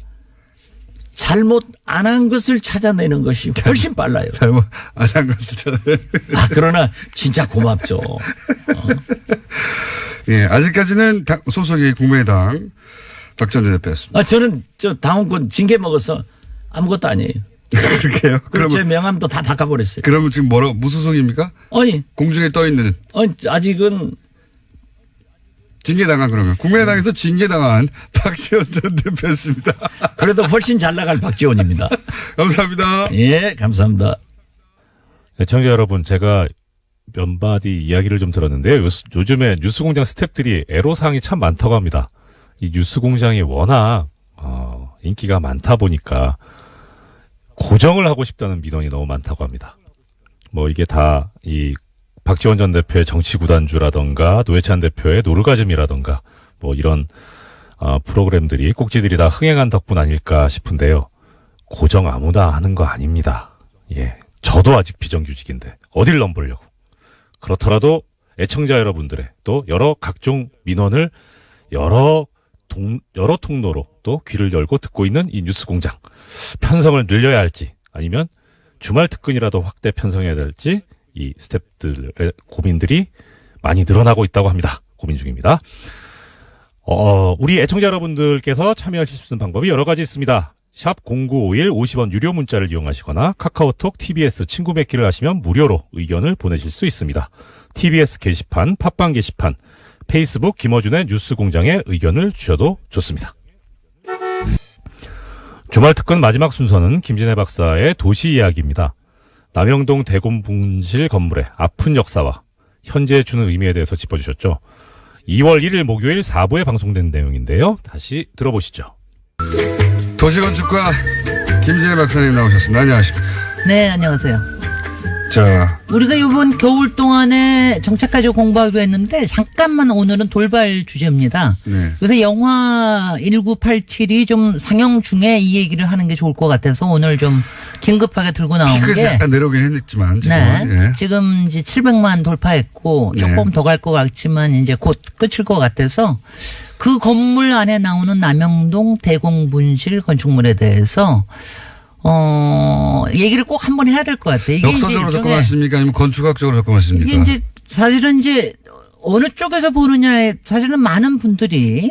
잘못 안 한 것을 찾아내는 것이 훨씬 빨라요. 잘못 안 한 것을 찾아내는. 그러나 진짜 고맙죠. 아직까지는 소속이 국민의당 박지원 대표였습니다. 저는 당원권 징계 먹어서 아무것도 아니에요. 그렇게요? 그럼 제 명함도 다 바꿔버렸어요. 그러면 지금 무소속입니까? 아니. 공중에 떠 있는. 아직은. 징계당한 그러면. 국민의당에서 징계당한 박지원 전 대표였습니다. 그래도 훨씬 잘 나갈 박지원입니다. 감사합니다. 예, 감사합니다. 애청자 여러분, 제가 몇 마디 이야기를 좀 들었는데요. 요즘에 뉴스공장 스태프들이 애로사항이 참 많다고 합니다. 이 뉴스공장이 워낙 인기가 많다 보니까 고정을 하고 싶다는 민원이 너무 많다고 합니다. 이게 다 이 박지원 전 대표의 정치구단주라던가 노회찬 대표의 노르가즘이라던가 이런 프로그램들이 꼭지들이 다 흥행한 덕분 아닐까 싶은데요. 고정 아무나 하는 거 아닙니다. 저도 아직 비정규직인데 어딜 넘보려고. 그렇더라도 애청자 여러분들의 또 여러 각종 민원을 여러 통로로 또 귀를 열고 듣고 있는 이 뉴스공장. 편성을 늘려야 할지 아니면 주말 특근이라도 확대 편성해야 될지 이 스태프들의 고민들이 많이 늘어나고 있다고 합니다. 고민 중입니다. 우리 애청자 여러분들께서 참여하실 수 있는 방법이 여러 가지 있습니다. 샵 0951 50원 유료 문자를 이용하시거나 카카오톡 TBS 친구 맺기를 하시면 무료로 의견을 보내실 수 있습니다. TBS 게시판, 팟빵 게시판, 페이스북 김어준의 뉴스공장에 의견을 주셔도 좋습니다. 주말 특근 마지막 순서는 김진애 박사의 도시 이야기입니다. 남영동 대공분실 건물의 아픈 역사와 현재 주는 의미에 대해서 짚어주셨죠. 2월 1일 목요일 4부에 방송된 내용인데요. 다시 들어보시죠. 도시건축가 김진애 박사님 나오셨습니다. 안녕하십니까. 네, 안녕하세요. 자, 우리가 이번 겨울 동안에 정책까지 공부하기로 했는데 잠깐만 오늘은 돌발 주제입니다. 요새 영화 1987이 좀 상영 중에 이 얘기를 하는 게 좋을 것 같아서 오늘 좀 긴급하게 들고 나온 게. 피크에서 약간 내려오긴 했지만 지금. 네. 지금 이제 700만 돌파했고 조금 더 갈 것 같지만 이제 곧 끝일 것 같아서 그 건물 안에 나오는 남영동 대공분실 건축물에 대해서 얘기를 꼭 한번 해야 될 것 같아요. 이게 역사적으로 접근하십니까? 아니면 건축학적으로 접근하십니까? 이게 이제 사실은 이제 어느 쪽에서 보느냐에 사실은 많은 분들이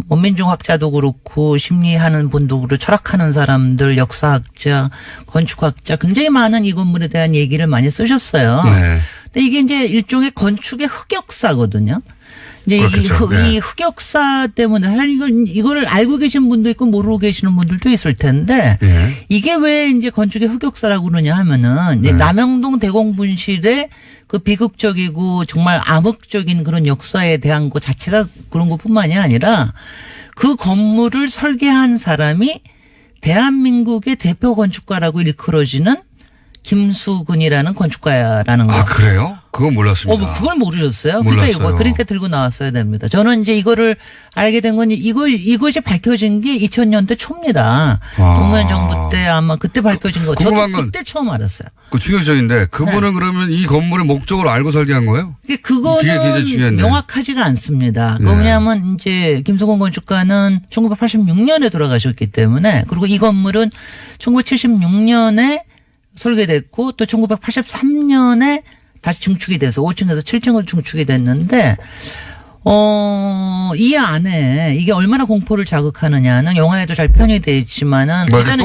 민중학자도 그렇고 심리하는 분도 그렇고 철학하는 사람들, 역사학자, 건축학자 굉장히 많은 이 건물에 대한 얘기를 많이 쓰셨어요. 근데 이게 이제 일종의 건축의 흑역사거든요. 이제 그렇겠죠. 이 흑역사 때문에 사실 이거를 알고 계신 분도 있고 모르고 계시는 분들도 있을 텐데 예. 이게 왜 이제 건축의 흑역사라고 그러냐 하면은 이제 남영동 대공분실의 그 비극적이고 정말 암흑적인 그런 역사에 대한 것 자체가 그런 것뿐만이 아니라 그 건물을 설계한 사람이 대한민국의 대표 건축가라고 일컬어지는 김수근이라는 건축가라는 거. 아, 그래요? 그건 몰랐습니다. 뭐 그걸 모르셨어요? 몰랐어요. 그러니까 들고 나왔어야 됩니다. 저는 이제 이거를 알게 된 건 이것이 밝혀진 게 2000년대 초입니다. 노무현 정부 때 아마 그때 밝혀진 거. 저도 그때 처음 알았어요. 그 충격적인데 그분은 그러면 이 건물의 목적을 알고 설계한 거예요? 그거는 명확하지가 않습니다. 그 왜냐하면 이제 김수근 건축가는 1986년에 돌아가셨기 때문에 그리고 이 건물은 1976년에 설계됐고 또 1983년에 다시 증축이 돼서 5층에서 7층으로 증축이 됐는데 이 안에 이게 얼마나 공포를 자극하느냐는 영화에도 잘 표현이 되어 있지만은 일단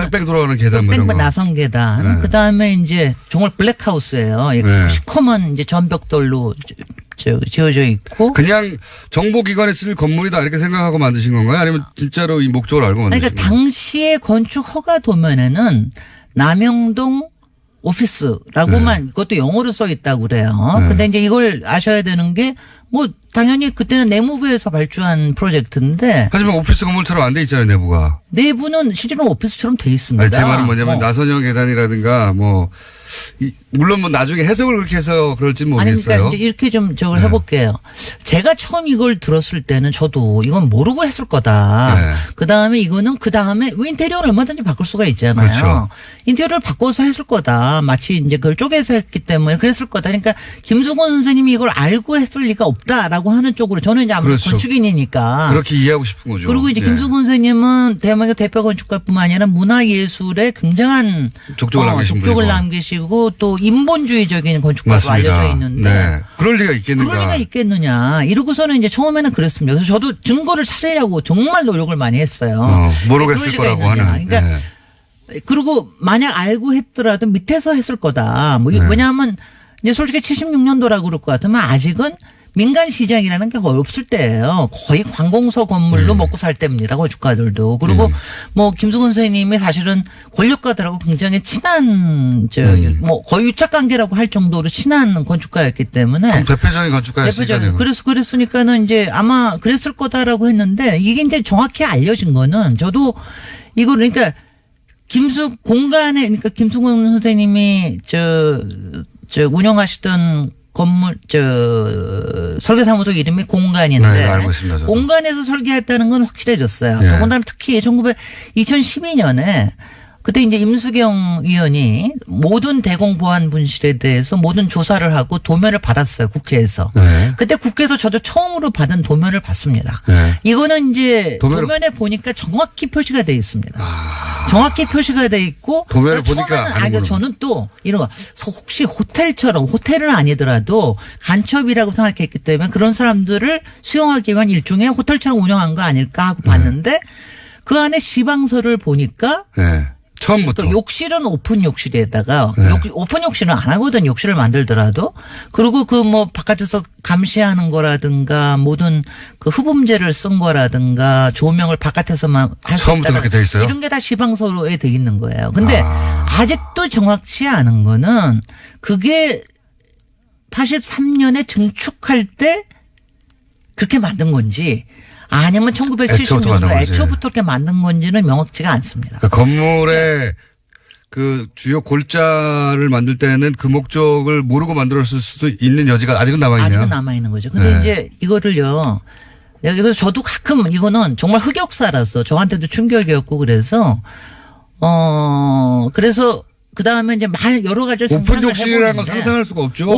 뺑뺑 돌아가는 계단 뭐 이런 거. 나선 계단. 네. 그다음에 이제 정말 블랙하우스예요. 네. 시커먼 이제 전벽돌로 지어져 있고 그냥 정보기관에 쓸 건물이다 이렇게 생각하고 만드신 건가요? 아니면 진짜로 이 목적을 알고 만드신 건가요? 그러니까 당시의 건축 허가 도면에는 남영동 오피스라고만 그것도 영어로 써 있다고 그래요. 근데 이제 이걸 아셔야 되는 게 뭐 당연히 그때는 내무부에서 발주한 프로젝트인데 하지만 오피스 건물처럼 안 돼 있잖아요, 내부가. 내부는 실제로 오피스처럼 돼 있습니다. 아니, 제 말은 뭐냐면 나선형 계단이라든가 뭐 물론 뭐 나중에 해석을 그렇게 해서 그럴지 모르겠어요. 아니 그러니까 이제 이렇게 좀 저걸 해볼게요. 제가 처음 이걸 들었을 때는 저도 이건 모르고 했을 거다. 그다음에 이거는 그다음에 인테리어를 얼마든지 바꿀 수가 있잖아요. 그렇죠. 인테리어를 바꿔서 했을 거다. 마치 이제 그걸 쪼개서 했기 때문에 그랬을 거다. 그러니까 김수근 선생님이 이걸 알고 했을 리가 없다라고 하는 쪽으로 저는 이제 아무래도 그렇죠. 건축인이니까 그렇게 이해하고 싶은 거죠. 그리고 이제 김수근 선생님은 대한민국 대표 건축가뿐만 아니라 문화예술에 굉장한 족적을 남기시고 또 인본주의적인 건축가로 알려져 있는데 네. 그럴 리가 있겠느냐 이러고서는 이제 처음에는 그랬습니다. 그래서 저도 증거를 찾으려고 정말 노력을 많이 했어요. 모르겠을 거라고 하는. 그러니까 그리고 만약 알고 했더라도 밑에서 했을 거다. 뭐 왜냐하면 이제 솔직히 76년도라고 그럴 것 같으면 아직은 민간 시장이라는 게 거의 없을 때예요. 거의 관공서 건물로 먹고 살 때입니다. 건축가들도. 그리고 뭐 김수근 선생님이 사실은 권력가들하고 굉장히 친한 뭐 거의 유착 관계라고 할 정도로 친한 건축가였기 때문에 대표적인 건축가였으니까요. 그랬으니까는 이제 아마 그랬을 거다라고 했는데 이게 이제 정확히 알려진 거는 저도 이거 그러니까 그러니까 김수근 선생님이 운영하시던 건물 설계사무소 이름이 공간인데 네, 알고 있습니다, 저도. 공간에서 설계했다는 건 확실해졌어요. 예. 더군다나 특히 2012년에 그때 이제 임수경 의원이 모든 대공 보안 분실에 대해서 모든 조사를 하고 도면을 받았어요. 국회에서. 네. 그때 국회에서 저도 처음으로 받은 도면을 봤습니다. 네. 이거는 이제 도면에 보니까 정확히 표시가 되어 있습니다. 정확히 표시가 되어 있고 도면을 보니까 저는 또 이런 거 혹시 호텔은 아니더라도 간첩이라고 생각했기 때문에 그런 사람들을 수용하기 위한 일종의 호텔처럼 운영한 거 아닐까 하고 봤는데 그 안에 시방서를 보니까 처음부터. 욕실은 오픈 욕실에다가 오픈 욕실은 안 하거든. 욕실을 만들더라도. 그리고 그 뭐 바깥에서 감시하는 거라든가 모든 그 흡음재를 쓴 거라든가 조명을 바깥에서만 할 수 있다. 처음부터 그렇게 돼 있어요? 이런 게 다 시방서로에 돼 있는 거예요. 근데 아직도 정확치 않은 거는 그게 83년에 증축할 때 그렇게 만든 건지 아니면 1970년도 애초부터 그렇게 만든 건지는 명확치가 않습니다. 그러니까 건물의 그 주요 골자를 만들 때는 그 목적을 모르고 만들었을 수도 있는 여지가 아직은 남아있네요. 아직은 남아있는 거죠. 근데 이제 이거를요. 여기서 저도 가끔 이거는 정말 흑역사라서 저한테도 충격이었고 그래서 그 다음에 이제 여러 가지 오픈 욕실이라는 건 상상할 수가 없죠.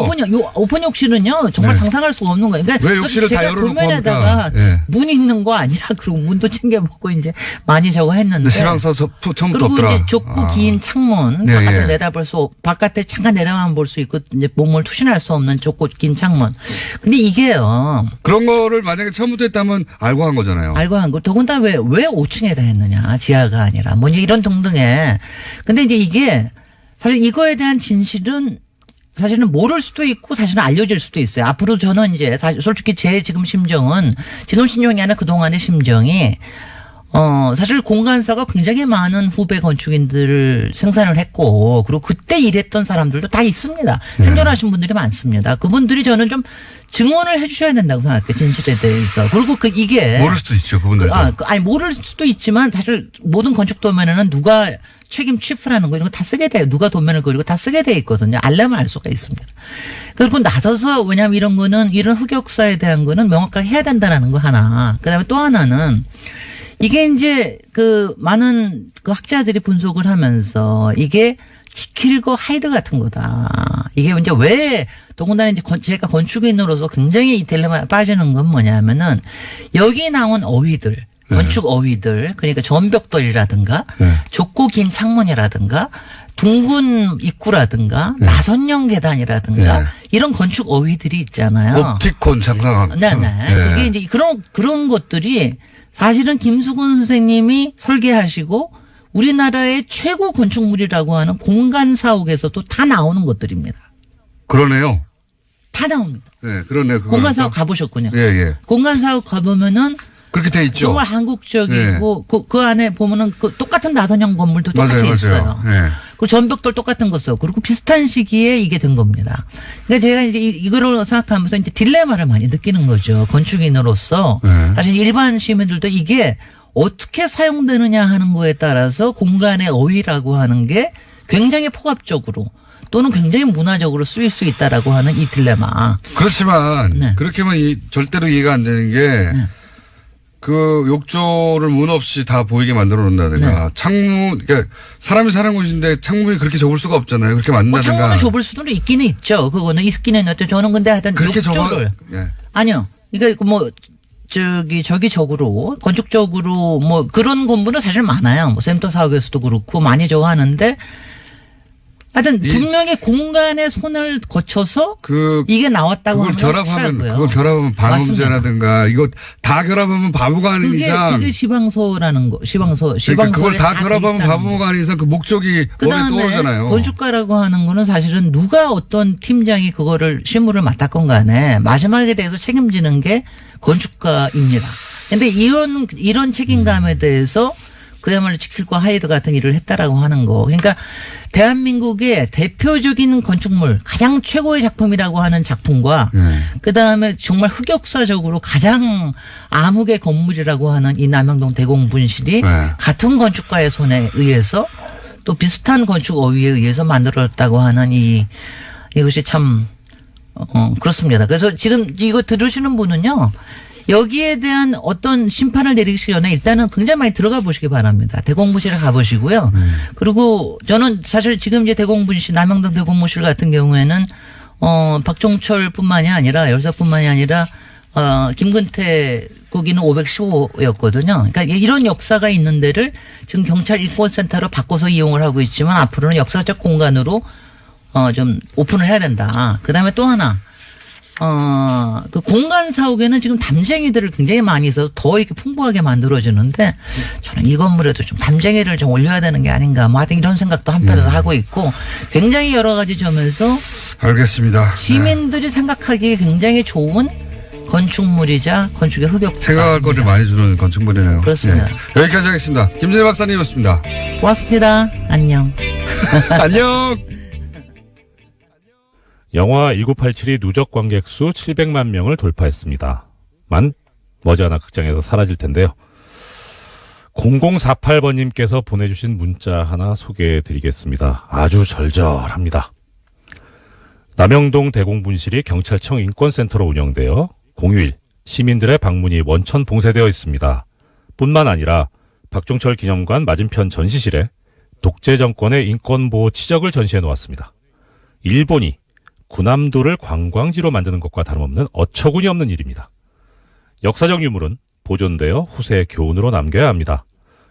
오픈 욕실은요 정말 상상할 수가 없는 거예요. 그러니까 왜 욕실을 다 열어놓고 도면에다가 문 있는 거 아니라 그리고 문도 챙겨보고 이제 많이 저거 했는데. 시방서 처음부터 그리고 없더라. 이제 좁고 긴 창문 바깥에 잠깐 내다만 볼 수 있고 이제 몸을 투신할 수 없는 좁고 긴 창문. 근데 이게요. 그런 거를 만약에 처음부터 했다면 알고 한 거잖아요. 알고 한 거. 더군다나 왜 5층에다 했느냐 지하가 아니라 뭐 이런 등등의. 근데 이제 이게 사실 이거에 대한 진실은 사실은 모를 수도 있고 사실은 알려질 수도 있어요. 앞으로 저는 이제 솔직히 제 지금 심정이 아니라 그동안의 심정이 사실 공간사가 굉장히 많은 후배 건축인들을 생산을 했고 그리고 그때 일했던 사람들도 다 있습니다. 생존하신 분들이 많습니다. 그분들이 저는 좀 증언을 해 주셔야 된다고 생각해요. 진실에 대해서. 그리고 이게 모를 수도 있죠. 그분들도. 아니 모를 수도 있지만 사실 모든 건축 도면에는 누가 책임 취프라는 거 이런 거 다 쓰게 돼요. 누가 도면을 그리고 다 쓰게 돼 있거든요. 알려면 알 수가 있습니다. 그리고 나서서 왜냐하면 이런 거는 이런 흑역사에 대한 거는 명확하게 해야 된다라는 거 하나. 그다음에 또 하나는 이게 이제 그 많은 그 학자들이 분석을 하면서 이게 지킬거 하이드 같은 거다. 이게 이제 왜 더군다나 이제 제가 건축인으로서 굉장히 이 딜레마에 빠지는 건 뭐냐면은 여기 나온 어휘들. 건축 어휘들 그러니까 전벽돌이라든가 좁고 긴 창문이라든가 둥근 입구라든가 나선형 계단이라든가 이런 건축 어휘들이 있잖아요. 옵티콘 상상하고. 네네. 그게 이제 그런 것들이 사실은 김수근 선생님이 설계하시고 우리나라의 최고 건축물이라고 하는 공간사옥에서도 다 나오는 것들입니다. 그러네요. 다 나옵니다. 네, 그러네요. 공간사옥 가보셨군요. 예. 공간사옥 가보면은 그렇게 돼 있죠. 정말 한국적이고 그 안에 보면은 그 똑같은 나선형 건물도 똑같이 있어요. 그 전벽돌 똑같은 거 써. 그리고 비슷한 시기에 이게 된 겁니다. 그러니까 제가 이제 이거를 생각하면서 이제 딜레마를 많이 느끼는 거죠. 건축인으로서 사실 일반 시민들도 이게 어떻게 사용되느냐 하는 거에 따라서 공간의 어휘라고 하는 게 굉장히 폭압적으로 또는 굉장히 문화적으로 쓰일 수 있다라고 하는 이 딜레마. 그렇지만 그렇게만 절대로 이해가 안 되는 게 그 욕조를 문 없이 다 보이게 만들어 놓는다든가 창문 그러니까 사람이 사는 곳인데 창문이 그렇게 좁을 수가 없잖아요. 그렇게 만든다든가. 창문을 좁을 수도 있기는 있죠. 그거는 있기는 있죠. 저는 근데 하여튼 그렇게 욕조를 아니요. 그러니까 뭐 저기적으로 건축적으로 뭐 그런 건물은 사실 많아요. 뭐 센터 사옥에서도 그렇고 많이 저거 하는데 하여튼 분명히 공간의 손을 거쳐서 이게 나왔다고 하는 그걸 결합하면 방음제라든가 이거 다 결합하면 바보가 아닌 이상 그게 시방소라는 거 그러니까 그걸 다 결합하면 바보가 아닌 이상 그 목적이 머리에 떠오르잖아요. 건축가라고 하는 거는 사실은 누가 어떤 팀장이 그거를 실무를 맡았건 간에 마지막에 대해서 책임지는 게 건축가입니다. 그런데 이런 책임감에 대해서 그야말로 지킬과 하이드 같은 일을 했다라고 하는 거. 그러니까 대한민국의 대표적인 건축물 가장 최고의 작품이라고 하는 작품과 그다음에 정말 흑역사적으로 가장 암흑의 건물이라고 하는 이 남영동 대공분실이 같은 건축가의 손에 의해서 또 비슷한 건축 어휘에 의해서 만들어졌다고 하는 이것이 참 그렇습니다. 그래서 지금 이거 들으시는 분은요. 여기에 대한 어떤 심판을 내리기 전에 일단은 굉장히 많이 들어가 보시기 바랍니다. 대공분실에 가보시고요. 그리고 저는 사실 지금 이제 남영동 대공분실 같은 경우에는 박종철뿐만이 아니라 열사뿐만이 아니라 김근태 거기는 515였거든요. 그러니까 이런 역사가 있는 데를 지금 경찰 인권센터로 바꿔서 이용을 하고 있지만 앞으로는 역사적 공간으로 좀 오픈을 해야 된다. 그다음에 또 하나. 그 공간 사옥에는 지금 담쟁이들을 굉장히 많이 있어서 더 이렇게 풍부하게 만들어지는데 저는 이 건물에도 좀 담쟁이를 좀 올려야 되는 게 아닌가 뭐 하여튼 이런 생각도 한편으로 하고 있고 굉장히 여러 가지 점에서 알겠습니다. 시민들이 생각하기에 굉장히 좋은 건축물이자 건축의 흑역사. 생각할 거를 많이 주는 건축물이네요. 그렇습니다. 여기까지 하겠습니다. 김진애 박사님이었습니다. 고맙습니다. 안녕. 안녕. 영화 1987이 누적 관객 수 700만 명을 돌파했습니다. 머지않아 극장에서 사라질 텐데요. 0048번님께서 보내주신 문자 하나 소개해드리겠습니다. 아주 절절합니다. 남영동 대공분실이 경찰청 인권센터로 운영되어 공휴일 시민들의 방문이 원천 봉쇄되어 있습니다. 뿐만 아니라 박종철 기념관 맞은편 전시실에 독재 정권의 인권보호 치적을 전시해 놓았습니다. 일본이 군함도를 관광지로 만드는 것과 다름없는 어처구니 없는 일입니다. 역사적 유물은 보존되어 후세의 교훈으로 남겨야 합니다.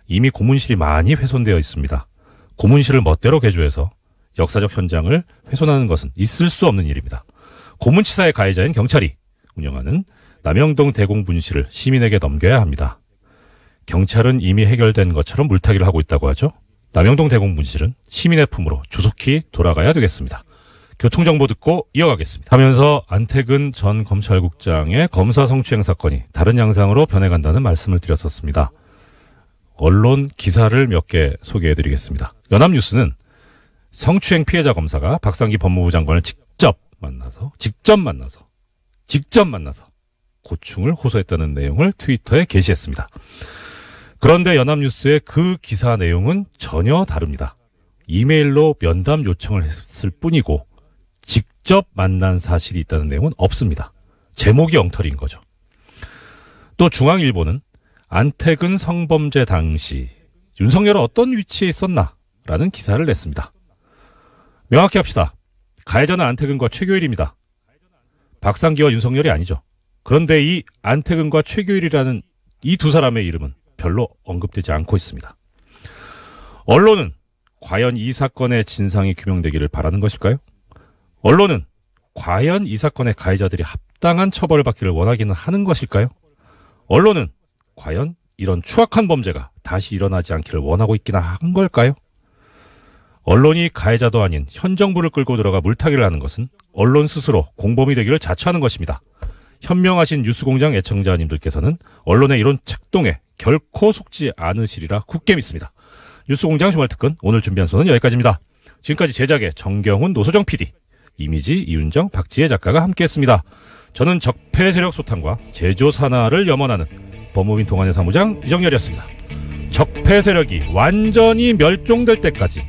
이미 고문실이 많이 훼손되어 있습니다. 고문실을 멋대로 개조해서 역사적 현장을 훼손하는 것은 있을 수 없는 일입니다. 고문치사의 가해자인 경찰이 운영하는 남영동 대공분실을 시민에게 넘겨야 합니다. 경찰은 이미 해결된 것처럼 물타기를 하고 있다고 하죠. 남영동 대공분실은 시민의 품으로 조속히 돌아가야 되겠습니다. 교통정보 듣고 이어가겠습니다. 하면서 안태근 전 검찰국장의 검사 성추행 사건이 다른 양상으로 변해간다는 말씀을 드렸었습니다. 언론 기사를 몇 개 소개해드리겠습니다. 연합뉴스는 성추행 피해자 검사가 박상기 법무부 장관을 직접 만나서 고충을 호소했다는 내용을 트위터에 게시했습니다. 그런데 연합뉴스의 그 기사 내용은 전혀 다릅니다. 이메일로 면담 요청을 했을 뿐이고 직접 만난 사실이 있다는 내용은 없습니다. 제목이 엉터리인 거죠. 또 중앙일보는 안태근 성범죄 당시 윤석열은 어떤 위치에 있었나? 라는 기사를 냈습니다. 명확히 합시다. 가해자는 안태근과 최교일입니다. 박상기와 윤석열이 아니죠. 그런데 이 안태근과 최교일이라는 이 두 사람의 이름은 별로 언급되지 않고 있습니다. 언론은 과연 이 사건의 진상이 규명되기를 바라는 것일까요? 언론은 과연 이 사건의 가해자들이 합당한 처벌을 받기를 원하기는 하는 것일까요? 언론은 과연 이런 추악한 범죄가 다시 일어나지 않기를 원하고 있기나 한 걸까요? 언론이 가해자도 아닌 현 정부를 끌고 들어가 물타기를 하는 것은 언론 스스로 공범이 되기를 자처하는 것입니다. 현명하신 뉴스공장 애청자님들께서는 언론의 이런 책동에 결코 속지 않으시리라 굳게 믿습니다. 뉴스공장 주말특근 오늘 준비한 소는 여기까지입니다. 지금까지 제작의 정경훈, 노소정 PD, 이미지, 이윤정, 박지혜 작가가 함께했습니다. 저는 적폐 세력 소탕과 제조 산하를 염원하는 법무빈 동안의 사무장 이정열이었습니다. 적폐 세력이 완전히 멸종될 때까지